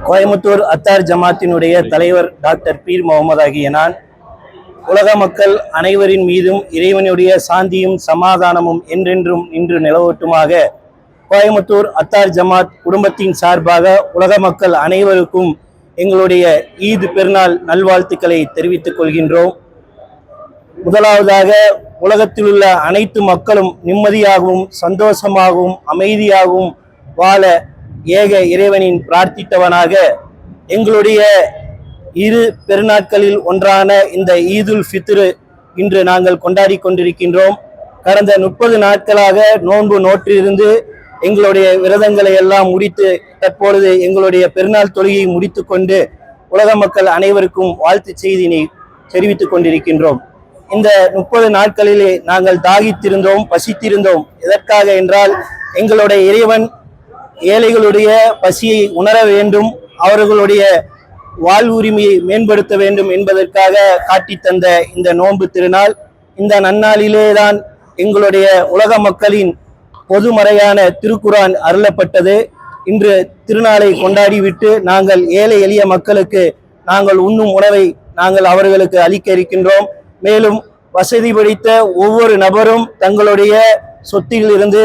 கோயமுத்தூர் அத்தார் ஜமாத்தினுடைய தலைவர் doctor beer Mohammed ஆகிய நான் உலக மக்கள் அனைவரின் மீதும் இறைவனுடைய சாந்தியும் சமாதானமும் என்றென்றும் நின்று நிலவட்டுமாக கோயமுத்தூர் அத்தார் ஜமாத் குடும்பத்தின் சார்பாக உலக மக்கள் அனைவருக்கும் எங்களுடைய ஈத் பெருநாள் நல்வாழ்த்துக்களை தெரிவித்துக் கொள்கின்றோம். முதலாவதாக உலகத்தில் உள்ள அனைத்து மக்களும் நிம்மதியாகவும் சந்தோஷமாகவும் அமைதியாகவும் வாழ ஏக இறைவனின் பிரார்த்தித்தவனாக எங்களுடைய இரு பெருநாட்களில் ஒன்றான இந்த ஈதுல் ஃபித்ர் இன்று நாங்கள் கொண்டாடி கொண்டிருக்கின்றோம். கடந்த 30 நாட்களாக நோன்பு நோற்றிருந்து எங்களுடைய விரதங்களை எல்லாம் முடித்து தற்பொழுது எங்களுடைய பெருநாள் தொழுகையை முடித்து கொண்டு உலக மக்கள் அனைவருக்கும் வாழ்த்து செய்தினை தெரிவித்துக் கொண்டிருக்கின்றோம். இந்த 30 நாட்களிலே நாங்கள் தாகித்திருந்தோம், பசித்திருந்தோம். எதற்காக என்றால் எங்களுடைய இறைவன் ஏழைகளுடைய பசியை உணர வேண்டும், அவர்களுடைய வாழ்வுரிமையை மேம்படுத்த வேண்டும் என்பதற்காக காட்டி தந்த இந்த நோன்பு திருநாள். இந்த நன்னாளிலே தான் எங்களுடைய உலக மக்களின் பொதுமறையான திருக்குரான் அருளப்பட்டது. இன்று திருநாளை கொண்டாடிவிட்டு நாங்கள் ஏழை எளிய மக்களுக்கு நாங்கள் உண்ணும் உணவை நாங்கள் அவர்களுக்கு அளிக்க இருக்கின்றோம். மேலும் வசதி படைத்த ஒவ்வொரு நபரும் தங்களுடைய சொத்திலிருந்து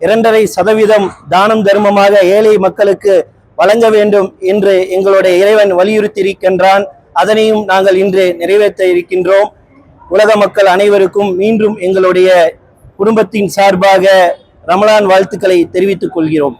2.5% தானம் தர்மமாக ஏழை மக்களுக்கு வழங்க வேண்டும் என்று எங்களுடைய இறைவன் வலியுறுத்தி இருக்கின்றான். அதனையும் நாங்கள் இன்று நிறைவேற்ற இருக்கின்றோம். உலக மக்கள் அனைவருக்கும் மீண்டும் எங்களுடைய குடும்பத்தின் சார்பாக ரமலான் வாழ்த்துக்களை தெரிவித்துக் கொள்கிறோம்.